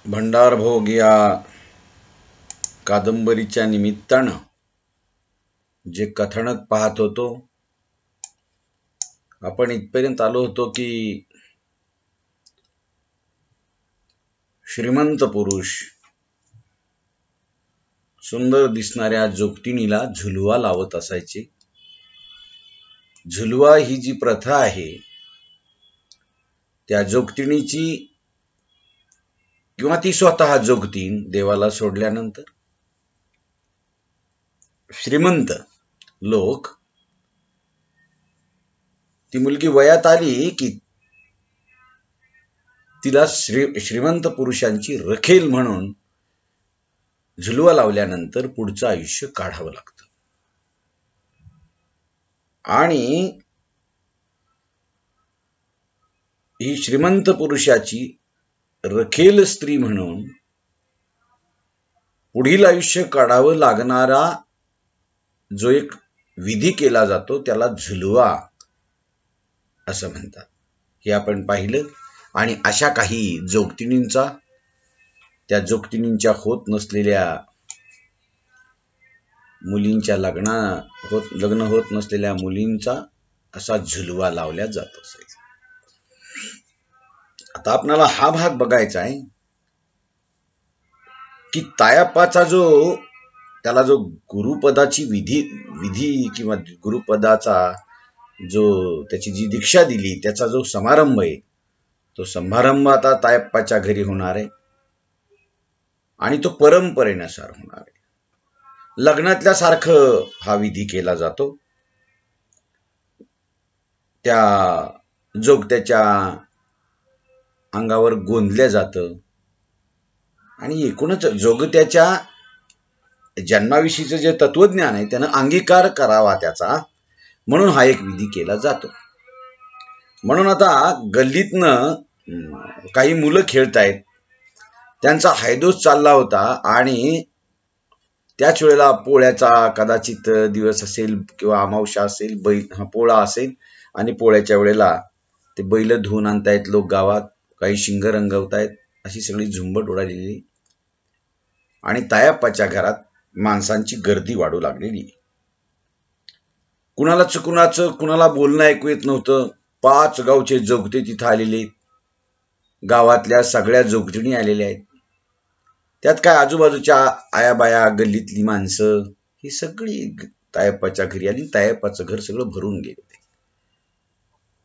भंडारभोग या कादंबरीच्या निमित्तानं जे कथानक पाहत होतो, आपण इथपर्यंत आलो होतो की श्रीमंत पुरुष सुंदर दिसणाऱ्या जोगतिणीला झुलवा लावत असायचे. झुलवा ही जी प्रथा आहे, त्या जोगतिणीची किंवा ती स्वतः जोगतीन देवाला सोडल्यानंतर श्रीमंत लोक ती मुलगी वयात आली की तिला श्रीमंत पुरुषांची रखेल म्हणून झुलवा लावल्यानंतर पुढचं आयुष्य काढावं लागतं. आणि ही श्रीमंत पुरुषाची रखेल स्त्री म्हणून पुढील आयुष्य काढावं लागणारा जो एक विधी केला जातो त्याला झुलवा असं म्हणतात. हे आपण पाहिलं. आणि अशा काही जोगतिणींचा, त्या जोगतिणींच्या होत नसलेल्या मुलींच्या लग्न होत नसलेल्या मुलींचा असा झुलवा लावल्या जात असायचा. आता आपल्याला हा भाग बघायचा आहे की तायाप्पाचा त्याला जो गुरुपदाची विधी किंवा गुरुपदाचा जो त्याची जी दीक्षा दिली त्याचा जो समारंभ आहे, तो समारंभ आता तायप्पाच्या घरी होणार आहे आणि तो परंपरेनुसार होणार आहे. लग्नातल्या सारखं हा विधी केला जातो. त्या जोगत्याच्या अंगावर गोंधल्या जातं आणि एकूणच जोगत्याच्या जन्माविषयीचं जे तत्वज्ञान आहे त्यानं अंगीकार करावा त्याचा, म्हणून हा एक विधी केला जातो. म्हणून आता गल्लीतनं काही मुलं खेळतायत, त्यांचा हैदोस चालला होता आणि त्याच वेळेला पोळ्याचा कदाचित दिवस असेल किंवा अमावस्या असेल, पोळा असेल आणि पोळ्याच्या वेळेला ते बैल धुवून आणतायत लोक गावात, काही शिंग रंगवतायत, अशी सगळी झुंबट उडालेली आणि तायाप्पाच्या घरात माणसांची गर्दी वाढू लागलेली. कुणाला बोलणं ऐकू येत नव्हतं. 5 गावचे जोगते तिथं आलेले, गावातल्या सगळ्या जोगतिणी आलेल्या आहेत. त्यात काय आजूबाजूच्या आयाबाया, गल्लीतली माणसं ही सगळी तायप्पाच्या घरी आली. तायप्पाचं घर सगळं भरून गेलं.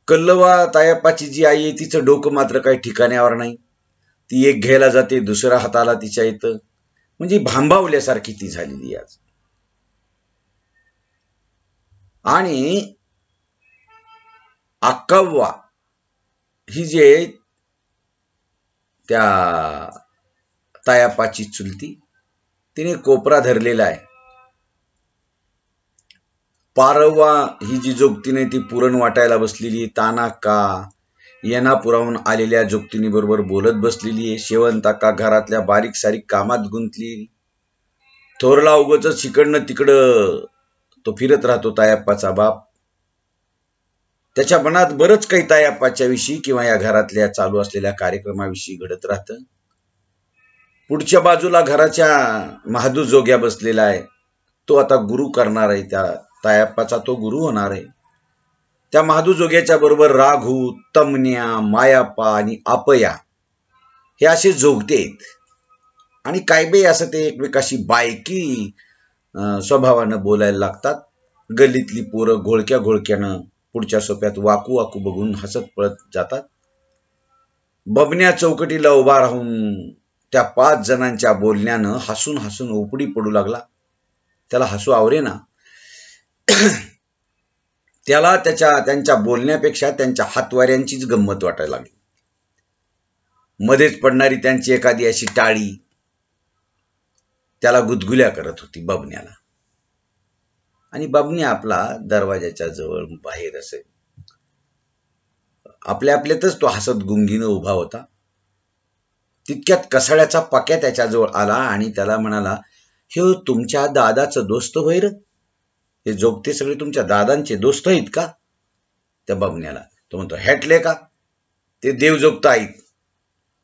कल्लवा तायप्पाची जी आई आहे तिचं डोकं मात्र काही ठिकाण्यावर नाही. ती एक घ्यायला जाते, दुसऱ्या हाताला तिच्या येतं, म्हणजे भांबावल्यासारखी ती झालेली आज. आणि अक्काव्वा ही जे त्या तायाप्पाची चुलती, तिने कोपरा धरलेला आहे. पारव्वा ही जी जोगतीने ती पुरण वाटायला बसलेली, तानाक्का येनापुराहून आलेल्या जोगतिनी बरोबर बोलत बसलेली आहे. शेवंताक्का घरातल्या बारीक सारीक कामात गुंतली. थोरला उगच इकडनं तिकडं तो फिरत राहतो तायाप्पाचा बाप. त्याच्या मनात बरंच काही तायाप्पाच्या विषयी किंवा या घरातल्या चालू असलेल्या कार्यक्रमाविषयी घडत राहतं. पुढच्या बाजूला घराच्या महादू जोग्या बसलेला आहे. तो आता गुरु करणार आहे, त्या तायाप्पाचा तो गुरु होणार आहे. त्या महादू जोग्याच्या बरोबर राघू, तमन्या, मायाप्पा आणि आपया हे असे जोगते आहेत. आणि काय बे असं ते एकमेकाशी बायकी स्वभावानं बोलायला लागतात. गल्लीतली पोरं घोळक्यानं पुढच्या सोप्यात वाकू वाकू बघून हसत पळत जातात. बबन्या चौकटीला उभा राहून त्या 5 जणांच्या बोलण्यानं हसून हसून उपडी पडू लागला. त्याला हसू आवरेना. त्याला त्यांच्या बोलण्यापेक्षा त्यांच्या हातवाऱ्यांचीच गंमत वाटायला लागली. मध्येच पडणारी त्यांची एखादी अशी टाळी त्याला गुदगुल्या करत होती बबन्याला. आणि बबन्या आपला दरवाजाच्या जवळ बाहेर असेल आपल्यातच तो हसत गुंगीनं उभा होता. तितक्यात कसाळ्याचा पाक्या त्याच्याजवळ आला आणि त्याला म्हणाला, हे तुमच्या दादाचं दोस्त होय रे? हे जोगते सगळे तुमच्या दादांचे दोस्त आहेत का? त्या बबन्याला तो म्हणतो, हॅटले का, ते देवजोगत आहेत.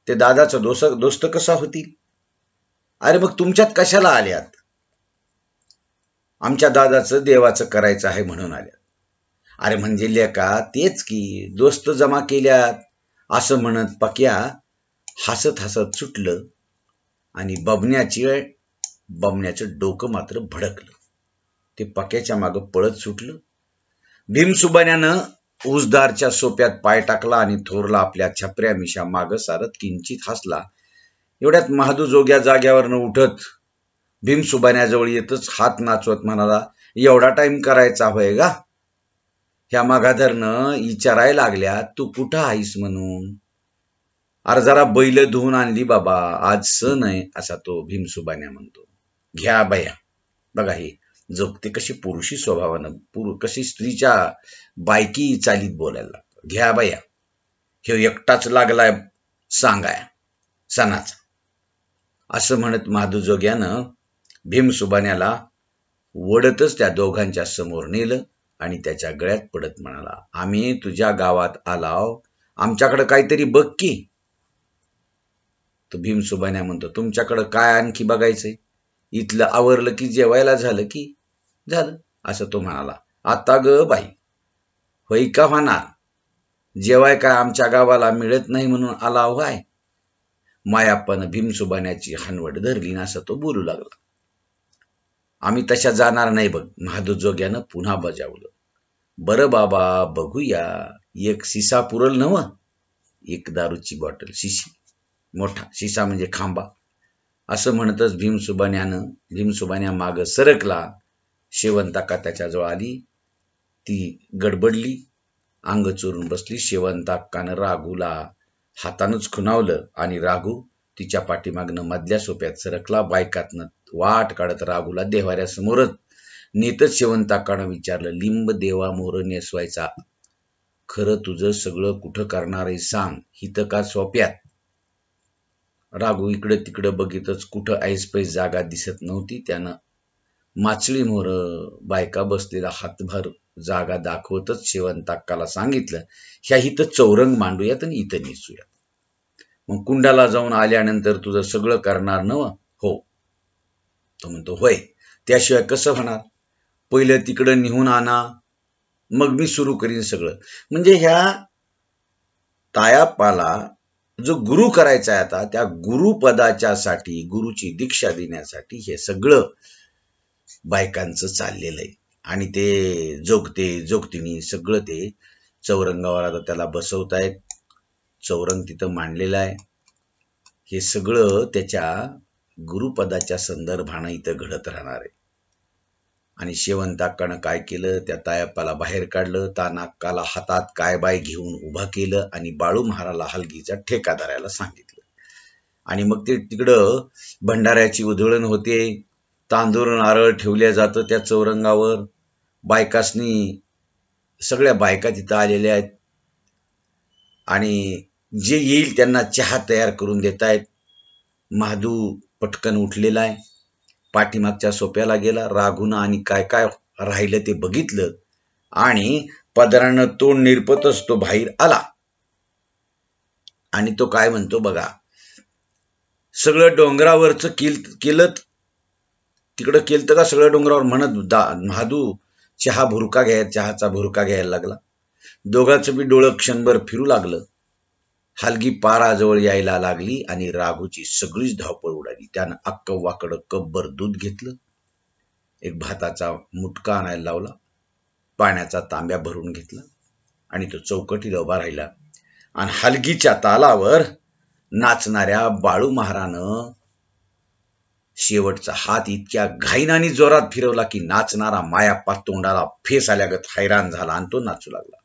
ते दादाचा दोस्त कसा होतील? अरे मग तुमच्यात कशाला आल्यात? आमच्या दादाचं देवाचं करायचं आहे म्हणून आल्यात. अरे म्हणजे लेका तेच की, दोस्त जमा केल्यात असं म्हणत पक्या हसत हसत सुटलं आणि बबण्याचं डोकं मात्र भडकलं. ते पक्याच्या मागं पळत सुटलं. भीमसुबाण्यानं ऊसदारच्या सोप्यात पाय टाकला आणि थोरला आपल्या छपऱ्या मिशा मागं सारत किंचित हसला. एवढ्यात महादू जोग्या जाग्यावरनं उठत भीमसुबाण्याजवळ येतच हात नाचवत म्हणाला, एवढा टाइम करायचा होय गा? ह्या मागाधरनं विचारायला लागल्या तू कुठं आहेस म्हणून. अरे जरा बैल धुवून आणली बाबा, आज सण आहे असा तो भीमसुबाण्या म्हणतो. घ्या बया. बघा हे जोगते कशी पुरुषी स्वभावानं, कशी स्त्रीच्या बायकी चालीत बोलायला लागतं. घ्या बया, हे एकटाच लागलाय सांगाय सणाचा. असं म्हणत महादूजोग्यानं भीमसुबाण्याला वडतच त्या दोघांच्या समोर नेलं आणि त्याच्या गळ्यात पडत म्हणाला, आम्ही तुझ्या गावात आलाव, आमच्याकडे काहीतरी बघ की. तर भीमसुबाण्या म्हणतो, तुमच्याकडं काय आणखी बघायचंय? इथलं आवरलं की जेवायला झालं की झालं असं तो म्हणाला. आता ग बाई, होई का होणार? जेवाय काय आमच्या गावाला मिळत नाही म्हणून आला व्हाय? मायाप्पानं भीमसुबाण्याची हनवट धरली ना असं तो बोलू लागला. आम्ही तशा जाणार नाही बघ, महादूजोग्यानं पुन्हा बजावलं. बरं बाबा बघूया, एक शिसा पुरल नव? एक दारूची बॉटल, शिशी, मोठा शिसा म्हणजे खांबा. असं म्हणतच भीमसुबाण्या माग सरकला. शेवंताका त्याच्याजवळ आली. ती गडबडली, अंग चोरून बसली. शेवंताकानं राघूला हातानंच खुणावलं आणि राघू तिच्या पाठीमागनं मधल्या सोप्यात सरकला. बायकातनं वाट काढत राघूला देवाऱ्यासमोरच नेतच शेवंताकानं विचारलं, लिंब देवा मोर नेसवायचा, खरं तुझं सगळं कुठं करणार आहे सांग, हिथं का सोप्यात? राघू इकडं तिकडं बघितच कुठं ऐसपैस जागा दिसत नव्हती. त्यानं माचळी मोर बायका बसलेला हातभर जागा दाखवतच शेवंताकाला सांगितलं, ह्या इथं चौरंग मांडूयात आणि इथं नेसूयात. मग कुंडाला जाऊन आल्यानंतर तुझं सगळं करणार नव? हो. तो म्हणतो, होय, त्याशिवाय कसं होणार? पहिलं तिकडं निहून आणा, मग मी सुरू करीन सगळं. म्हणजे ह्या तायाप्पाला जो गुरु करायचा आहे आता, त्या गुरुपदाच्या साठी, गुरुची दीक्षा देण्यासाठी हे सगळं बायकांचं चाललेलं आहे. आणि ते जोगतिनी सगळं ते चौरंगावर आता त्याला बसवतायत. चौरंग तिथं मांडलेलं आहे. हे सगळं त्याच्या गुरुपदाच्या संदर्भानं इथं घडत राहणार आहे. आणि शेवंताकानं काय केलं, त्या तायप्पाला बाहेर काढलं, तानाक्काला हातात काय बाय घेऊन उभा केलं आणि बाळू महाराला हलगीचा ठेका धरायला सांगितलं. आणि मग ते तिकडं भंडाऱ्याची उधळण होते. तांदूळ नारळ ठेवल्या जातं त्या चौरंगावर. बायकासनी सगळ्या बायका तिथं आलेल्या आहेत आणि जे येईल त्यांना चहा तयार करून देतायत. महादू पटकन उठलेला आहे, पाठीमागच्या सोप्याला गेला. राघूनं आणि काय काय राहिलं ते बघितलं आणि पदरानं तोंड निरपतच तो बाहेर आला. आणि तो काय म्हणतो बघा, सगळं डोंगरावरचं केलं तिकडं केलं का सगळं डोंगरावर म्हणत महादू चहाचा भुरका घ्यायला लागला. दोघांचं बी डोळं क्षणभर फिरू लागलं. हलगी पाराजवळ यायला लागली आणि राघूची सगळीच धावपळ उडाली. त्यानं अक्क वाकडं कपभर दूध घेतलं, एक भाताचा मुटका आणायला लावला, पाण्याचा तांब्या भरून घेतला आणि तो चौकटीला उभा राहिला. आणि हलगीच्या तालावर नाचणाऱ्या बाळू महारानं शेवटचा हात इतक्या घाईनानी जोरात फिरवला की नाचणारा मायाप्पा तोंडाला फेस आल्यागत हैराण झाला आणि तो नाचू लागला.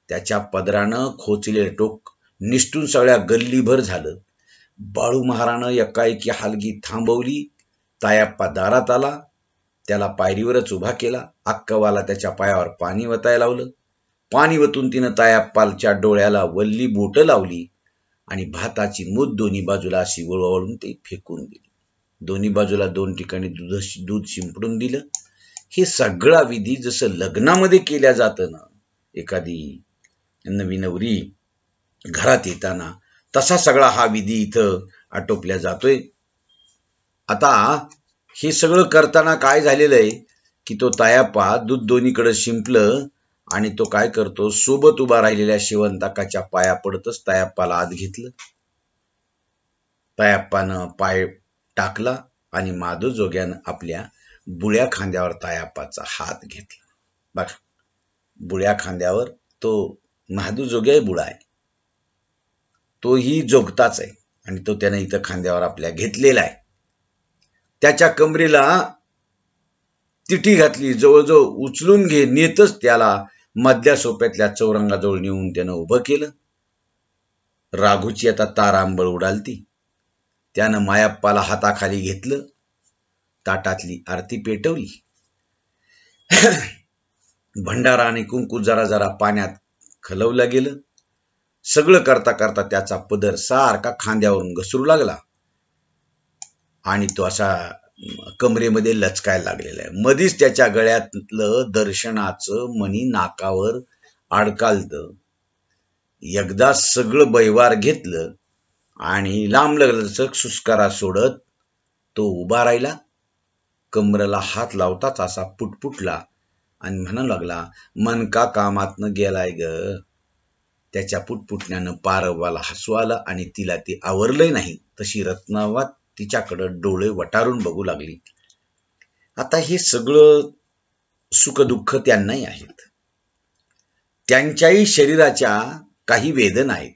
त्याच्या पदरानं खोचलेले टोक निष्ठून सगळ्या गल्लीभर झालं. बाळू महारानं एकाएकी हलगी थांबवली. तायाप्पा दारात आला, त्याला पायरीवरच उभा केला. अक्कवाला त्याच्या पायावर पाणी वतायला लावलं. पाणी वतून तिनं तायाप्पाच्या डोळ्याला वल्ली बोटं लावली आणि भाताची मूद दोन्ही बाजूला अशी वळवळून ते फेकून दिली. दोन्ही बाजूला 2 ठिकाणी दूध शिंपडून दिलं. हे सगळा विधी जसं लग्नामध्ये केल्या जातं ना, एखादी नवी नवरी घरात येताना तसा सगळा हा विधी इथं आटोपल्या जातोय. आता हे सगळं करताना काय झालेलं आहे की तो तायाप्पा दूध दोन्हीकडे शिंपलं आणि तो काय करतो, सोबत उभा राहिलेल्या शेवंताकाच्या पाया पडतच तायाप्पाला आत घेतलं. तायाप्पानं पाय टाकला आणि माधवजोग्यानं आपल्या बुळ्या खांद्यावर तायाप्पाचा हात घेतला. बघा, बुळ्या खांद्यावर तो महादूजोग्याही बुळा आहे, तोही जोगताच आहे आणि तो त्याने इथं खांद्यावर आपल्या घेतलेला आहे. त्याच्या कमरेला तिठी घातली, जवळजवळ उचलून नेतच त्याला मधल्या सोप्यातल्या चौरंगाजवळ नेऊन त्यानं उभं केलं. राघूची आता तारांबळ उडालती. त्यानं मायाप्पाला हाताखाली घेतलं, ताटातली आरती पेटवली. भंडारा आणि कुंकू जरा जरा पाण्यात खलवलं गेलं. सगळं करता करता त्याचा पदर सारखा खांद्यावरून घसरू लागला आणि तो असा कमरेमध्ये लचकायला लागलेला आहे. मधीच त्याच्या गळ्यातलं दर्शनाचं मणी नाकावर अडकालत. एकदा सगळं बैवार घेतलं आणि लांबलचक सुस्कारा सोडत तो उभा राहिला. कमरेला हात लावताच असा पुटपुटला आणि म्हणू लागला, मन का कामातनं गेलाय ग. त्याच्या पुटपुटण्यानं पारवाला हसू आलं आणि तिला ते आवरलंय नाही तशी रत्नावात तिच्याकडे डोळे वटारून बघू लागली. आता हे सगळं सुखदुःख त्यांनाही आहेत. त्यांच्याही शरीराच्या काही वेदना आहेत.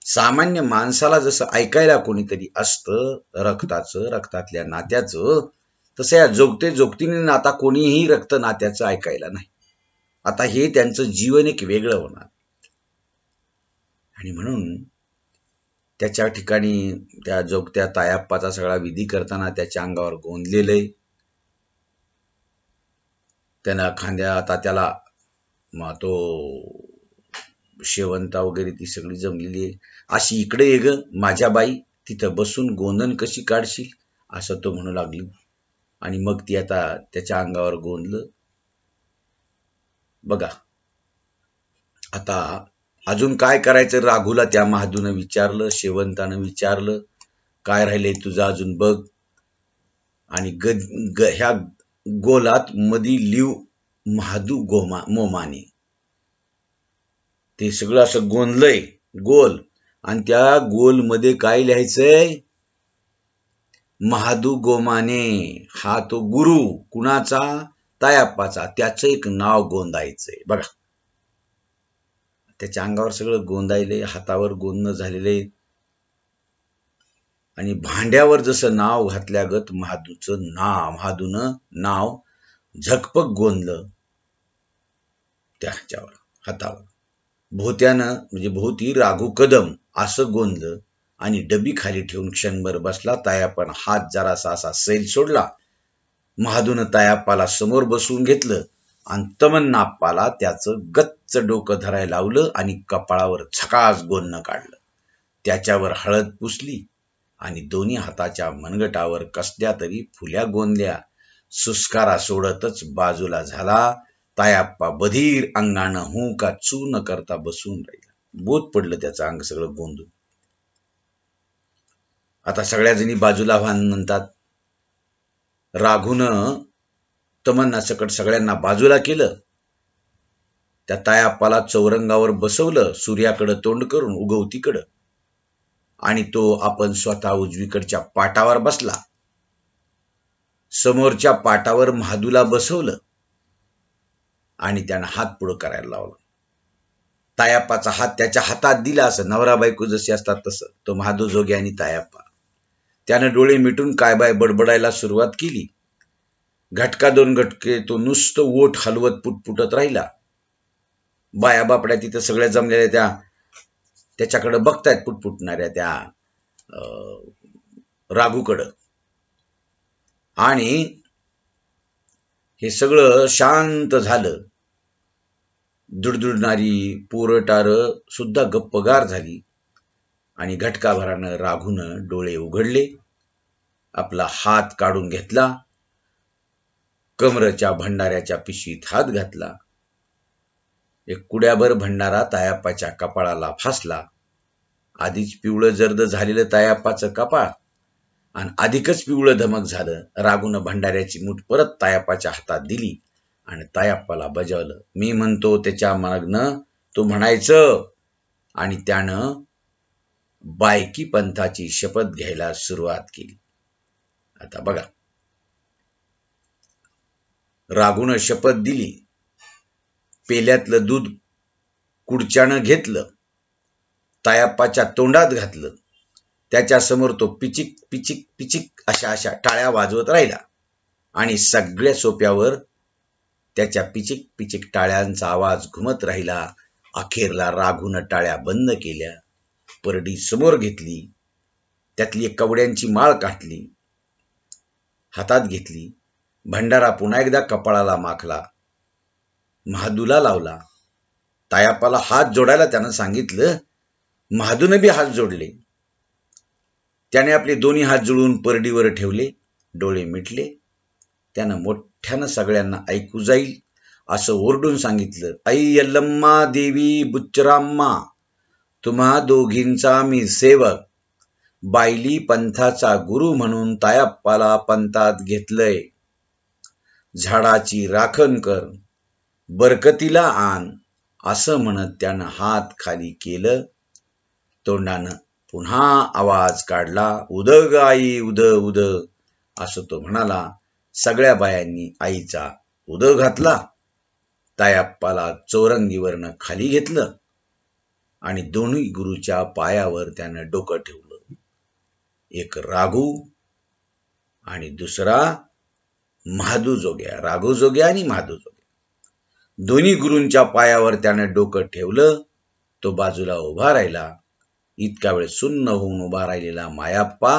सामान्य माणसाला जसं ऐकायला कोणीतरी असतं रक्ताचं, रक्तातल्या नात्याचं, तसं या जोगते जोगतीने आता कोणीही रक्त नात्याचं ऐकायला नाही. आता हे त्यांचं जीवन एक वेगळं होणार आणि म्हणून त्याच्या ठिकाणी त्या जोगत्या तायाप्पाचा सगळा विधी करताना त्याच्या अंगावर गोंदलेलंय. त्यानं खांद्या आता त्याला तो शेवंता वगैरे ती सगळी जमलेली आहे. अशी इकडे ये ग माझ्या बाई, तिथं बसून गोंधन कशी काढशील, असं तो म्हणू लागली. आणि मग ती आता त्याच्या अंगावर गोंधलं. बघा, आता अजून काय करायचं राघूला त्या महादूनं विचारलं, शेवंतानं विचारलं, काय राहिलंय तुझं अजून बघ. आणि ह्या गोलात मधी लिव महादू मोमाने, ते सगळं असं गोंधलंय गोल, आणि त्या गोल मध्ये काय लिहायचंय, महादू गोमाने. हा तो गुरु कुणाचा, तायाप्पाचा, त्याचं एक नाव गोंदायचंय. बघा, त्याच्या अंगावर सगळं गोंदायले, हातावर गोंदणं झालेले आणि भांड्यावर जसं नाव घातल्यागत महादूनं नाव झकपक गोंदलं त्याच्यावर हातावर. भोवत्यानं म्हणजे भोवती राघू कदम असं गोंदलं आणि डबी खाली ठेवून क्षणभर बसला. तायाप्पानं हात जरासा असा सैल सोडला. महादूनं तायाप्पाला समोर बसवून घेतलं आणि तमन्नाप्पाला त्याचं गच्च डोकं धरायला लावलं आणि कपाळावर झकास गोंदणं काढलं. त्याच्यावर हळद पुसली आणि दोन्ही हाताच्या मनगटावर कसल्या तरी फुल्या गोंदल्या. सुस्कारा सोडतच बाजूला झाला. तायाप्पा बधीर अंगानं हू का चू न करता बसून राहिला. बोध पडलं त्याचं अंग सगळं गोंधून. आता सगळ्या जणी बाजूला व्हान म्हणतात. राघूनं तमन्ना सकट सगळ्यांना बाजूला केलं. त्या तायाप्पाला चौरंगावर बसवलं, सूर्याकडे तोंड करून उगवतीकडं, आणि तो आपण स्वतः उजवीकडच्या पाटावर बसला. समोरच्या पाटावर महादूला बसवलं आणि त्यानं हात पुढं करायला लावला. तायाप्पाचा हात त्याच्या हातात दिला, असं नवरा बायको जसे असतात तसं तो महादू जोगी आणि तायाप्पा. त्यानं डोळे मिटून काय बाय बडबडायला सुरुवात केली. घटका दोन घटके तो नुसतं ओठ हलवत पुटपुटत राहिला. बाया बापड्या तिथं सगळ्या जमलेल्या त्याच्याकडे बघतायत, पुटपुटणाऱ्या त्या राघूकडं. आणि हे सगळं शांत झालं. दुडदुडणारी पोरटार सुद्धा गप्पगार झाली आणि घटकाभरानं राघूनं डोळे उघडले. आपला हात काढून घेतला, कमरच्या भंडाऱ्याच्या पिशवीत हात घातला. एक कुड्याभर भंडारा तायाप्पाच्या कपाळाला फासला आधीच पिवळं जर्द झालेलं तायाप्पाचं कपाळ आणि अधिकच पिवळं धमक झालं. रागून भंडाऱ्याची मूठ परत तायाप्पाच्या हातात दिली आणि तायाप्पाला बजावलं. मी म्हणतो त्याच्या मागनं तू म्हणायचं. आणि त्यानं बायकी पंथाची शपथ घ्यायला सुरुवात केली. आता बघा, रागून शपथ दिली. पेल्यातलं दूध कुडच्यानं घेतलं, तायाप्पाच्या तोंडात घातलं. त्याच्या समोर तो पिचिक पिचिक पिचिक अशा टाळ्या वाजवत राहिला आणि सगळ्या सोप्यावर त्याच्या पिचिक पिचिक टाळ्यांचा आवाज घुमत राहिला. अखेरला राघून टाळ्या बंद केल्या, परडी समोर घेतली, त्यातली एक कवड्यांची माळ काढली, हातात घेतली. भंडारा पुन्हा एकदा कपाळाला माखला, महादूला लावला. तायाप्पाला हात जोडायला त्यानं सांगितलं. महादूने बी हात जोडले. त्याने आपले दोन्ही हात जुळवून परडीवर ठेवले, डोळे मिटले. त्यानं मोठ्यानं सगळ्यांना ऐकू जाईल असं ओरडून सांगितलं, आई यल्लम्मा देवी बुच्चराम्मा, तुम्हा दोघींचा मी सेवक, बायली पंथाचा गुरु म्हणून तायाप्पाला पंथात घेतलंय. झाडाची राखण कर, बरकतीला आण, असं म्हणत त्यानं हात खाली केलं. तोंडानं पुन्हा आवाज काढला, उद ग आई उद उद, असं तो म्हणाला. सगळ्या बायांनी आईचा उद घातला. तायाप्पाला चौरंगीवरनं खाली घेतलं आणि दोन्ही गुरुच्या पायावर त्यानं डोकं ठेवलं. एक राघू आणि दुसरा महादू जोग्या. राघू जोग्या आणि महादू जोग्या. दोन्ही गुरूंच्या पायावर त्यानं डोकं ठेवलं. तो बाजूला उभा राहिला. इतका वेळ सुन्न होऊन उभा राहिलेला मायाप्पा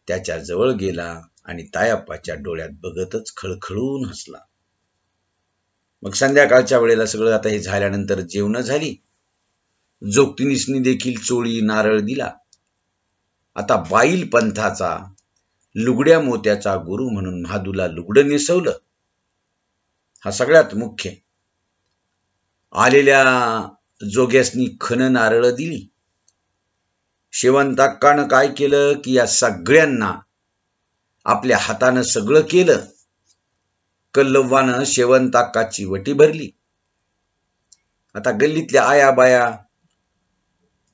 त्याच्या जवळ गेला आणि तायाप्पाच्या डोळ्यात बघतच खळखळून हसला. मग संध्याकाळच्या वेळेला सगळं आता हे झाल्यानंतर जेवण झाली. जोगतीनीसनी देखील चोळी नारळ दिला. आता बाईल पंथाचा लुगड्या मोत्याचा गुरु म्हणून महादूला लुगडं नेसवलं. हा सगळ्यात मुख्य. आलेल्या जोग्यासनी खण नारळ दिली. शेवंताक्कानं काय केलं की या सगळ्यांना आपल्या हातानं सगळं केलं. कल्लव्वानं शेवंताक्काची वटी भरली. आता गल्लीतल्या आया बाया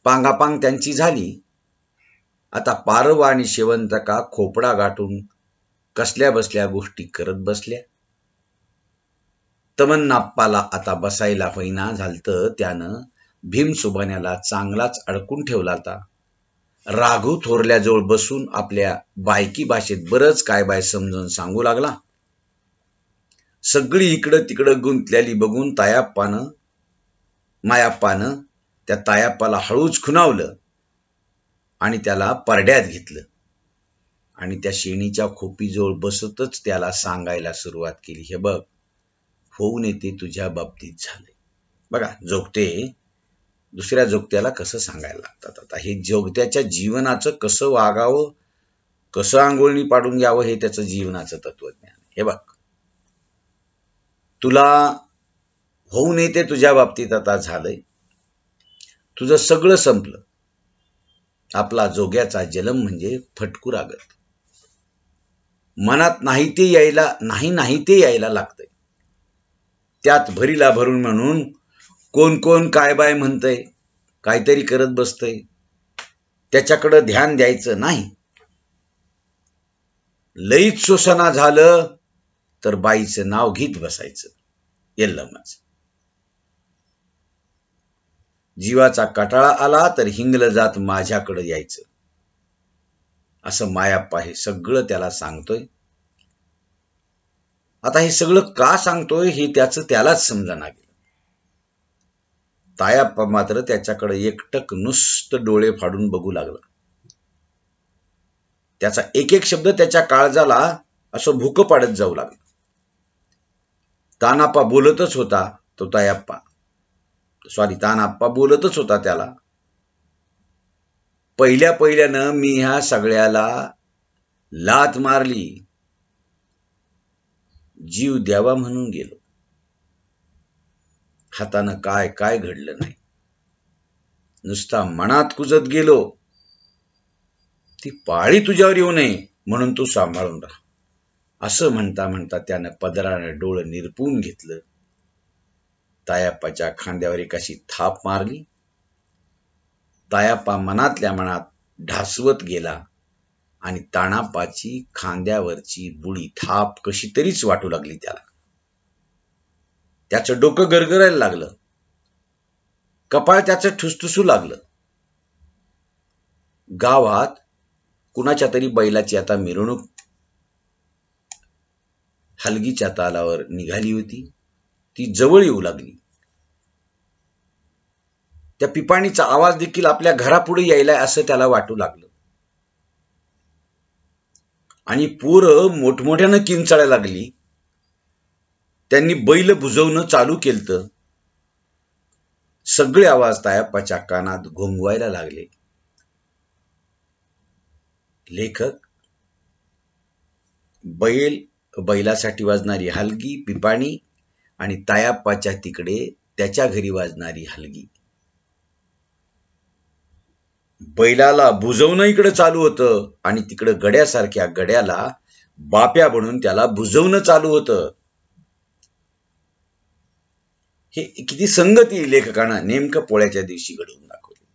पांगापांग त्यांची झाली. आता पारवा आणि शेवंतका खोपडा गाठून कसल्या बसल्या गोष्टी करत बसल्या. तमन्नाप्पाला आता बसायला होईना झालतं. त्यानं भीम सुभाण्याला चांगलाच अडकून ठेवला होता. राघू थोरल्याजवळ बसून आपल्या बायकी भाषेत बरंच काय बाय समजून सांगू लागला. सगळी इकडं तिकडं गुंतलेली बघून मायाप्पानं त्या तायाप्पाला हळूच खुणावलं आणि त्याला परड्यात घेतलं आणि त्या शेणीच्या खोपीजवळ बसतच त्याला सांगायला सुरुवात केली, हे बघ, होऊन येते तुझ्या बाबतीत झालंय. बघा, जोगते दुसऱ्या जोगत्याला कसं सांगायला लागतात. आता हे जोगत्याच्या जीवनाचं कसं वागावं, कसं आंघोळणी पाडून घ्यावं, हे त्याचं जीवनाचं तत्वज्ञान. हे बघ, तुला होऊन येते तुझ्या बाबतीत आता झालंय, तुझं सगळं संपलं. आपला जोग्याचा जन्म म्हणजे फटकुरागत. मनात नाही ते यायला लागतंय. त्यात भरीला भरून म्हणून कोण कोण काय बाय म्हणतंय, काहीतरी करत बसतंय, त्याच्याकडं ध्यान द्यायचं नाही. लईच शोषणा झालं तर बाईचं नाव घेत बसायचं, यल्लमच. जीवाचा कटाळा आला तर हिंगलं जात माझ्याकडे यायचं, असं मायाप्पा हे सगळं त्याला सांगतोय. आता हे सगळं का सांगतोय हे त्यालाच समजना गेलं. तायाप्पा मात्र त्याच्याकडे एकटक नुसतं डोळे फाडून बघू लागला. त्याचा एक एक शब्द त्याच्या काळजाला असं भूक पाडत जाऊ लागला. तानाप्पा बोलतच होता, तानाप्पा बोलतच होता त्याला. पहिल्यानं मी ह्या सगळ्याला लात मारली, जीव द्यावा म्हणून गेलो. हातानं काय काय घडलं नाही. नुसता मनात कुजत गेलो, ती पाळी तुझ्यावर येऊ नये म्हणून तू सांभाळून राहा. असं म्हणता म्हणता त्यानं पदरानं डोळं निरपून घेतलं. तायाप्पाच्या खांद्यावर एक अशी थाप मारली. तायाप्पा मनातल्या मनात ढासवत गेला आणि तानाप्पाची खांद्यावरची बुडी थाप कशी तरीच वाटू लागली त्याला. त्याचं डोकं गरगरायला लागलं, कपाळ त्याचं ठुसठुसू लागलं. गावात कुणाच्या तरी बैलाची आता मिरवणूक हलगीच्या तालावर निघाली होती. ती जवळ येऊ लागली. त्या पिपाणीचा आवाज देखील आपल्या घरापुढे यायलाय असं त्याला वाटू लागलं. आणि पोरं मोठमोठ्यानं किंचाळायला लागली. त्यांनी बैल बुजवणं चालू केलं. सगळे आवाज तायाप्पाच्या कानात घोंगवायला लागले. लेखक बैलासाठी वाजणारी हलगी, पिपाणी आणि तायाप्पाच्या तिकडे त्याच्या घरी वाजणारी हलगी. बैलाला बुजवणं इकडे चालू होतं आणि तिकडे गड्यासारख्या गड्याला बाप्या बनून त्याला बुजवणं चालू होतं. हे किती संगती लेखकानं नेमकं पोळ्याच्या दिवशी घडवून दाखवली.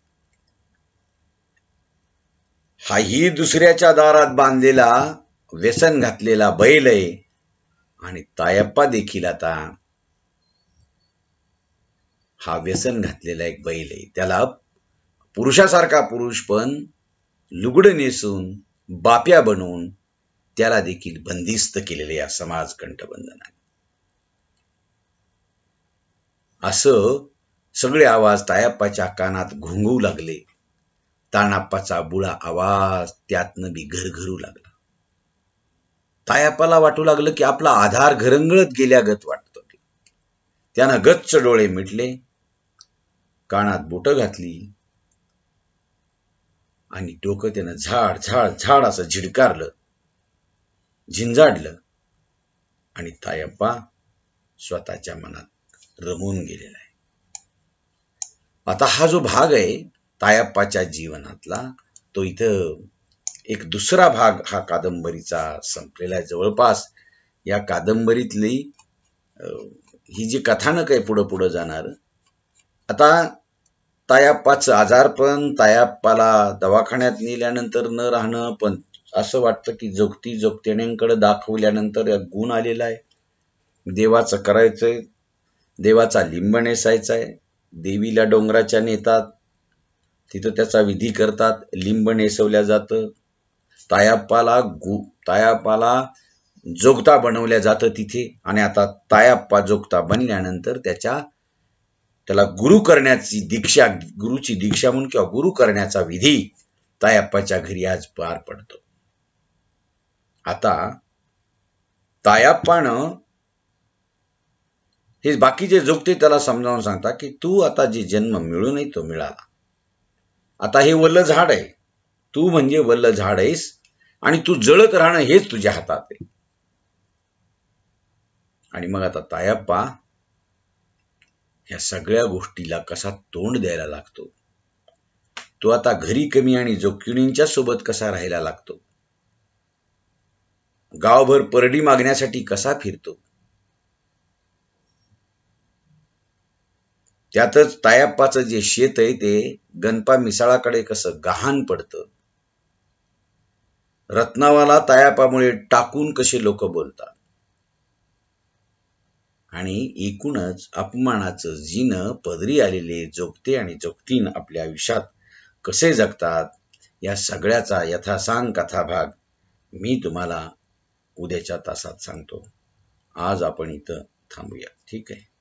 हाही दुसऱ्याच्या दारात बांधलेला व्यसन घातलेला बैल आहे आणि तायप्पा देखील आता हा व्यसन घातलेला एक बैल आहे. त्याला पुरुषासारखा पुरुष पण लुगडं नेसून बाप्या बनवून त्याला देखील बंदिस्त केलेले या समाज कंठबंधनाने. असं सगळे आवाज तायप्पाच्या कानात घोंगू लागले. तानाप्पाचा बुळा आवाज त्यातनं बी घरघरू लागला. तायप्पाला वाटू लागलं की आपला आधार घरंगळत गेल्यागत वाटत. त्यानं गच्च डोळे मिटले, कानात बोटं घातली आणि डोकं त्यानं झाड झाड झाड असं झिडकारलं, झिंजाडलं आणि तायप्पा स्वतःच्या मनात रमून गेलेला आहे. आता हा जो भाग आहे तायप्पाच्या जीवनातला, तो इथं एक दुसरा भाग हा कादंबरीचा संपलेला आहे जवळपास. या कादंबरीतली ही जी कथानक आहे पुढं पुढं जाणार. आता तायप्पाचं आजारपण, तायप्पाला दवाखान्यात नेल्यानंतर न राहणं, पण असं वाटतं की जोगत्याण्यांकडे दाखवल्यानंतर गुण आलेला आहे. देवाचं करायचंय, देवाचा लिंब नेसायचा आहे. देवीला डोंगराच्या नेतात, तिथं त्याचा विधी करतात, लिंब नेसवल्या जातं. तायप्पाला जोगता बनवल्या जातं तिथे. आणि आता तायप्पा जोगता बनल्यानंतर त्याला गुरु करण्याची दीक्षा, गुरुची दीक्षा म्हणून किंवा गुरु करण्याचा विधी तायप्पाच्या घरी आज पार पडतो. आता तायप्पानं हे बाकीचे जोगते त्याला समजावून सांगतात की तू आता जे जन्म मिळू नये तो मिळाला. आता हे वल्ल झाड आहे, तू म्हणजे वल्ल झाड आहेस आणि तू जळत राहणं हेच तुझ्या हातात आहे. आणि मग आता तायप्पा ह्या सगळ्या गोष्टीला कसा तोंड द्यायला लागतो. तो आता घरी कमी आणि जोगतिणींच्या सोबत कसा राहायला लागतो. गावभर परडी मागण्यासाठी कसा फिरतो. त्यातच तायप्पाचं जे शेत आहे ते गणपा मिसाळाकडे कसं गहाण पडतं. रत्नावाला तायप्पामुळे टाकून कसे लोक बोलतात. आणि एकूणच अपमानाचं जिनं पदरी आलेले जोगते आणि जोगतीन आपल्या आयुष्यात कसे जगतात, या सगळ्याचा यथासांग कथाभाग मी तुम्हाला उद्याच्या तासात सांगतो. आज आपण इथं थांबूया. ठीक आहे.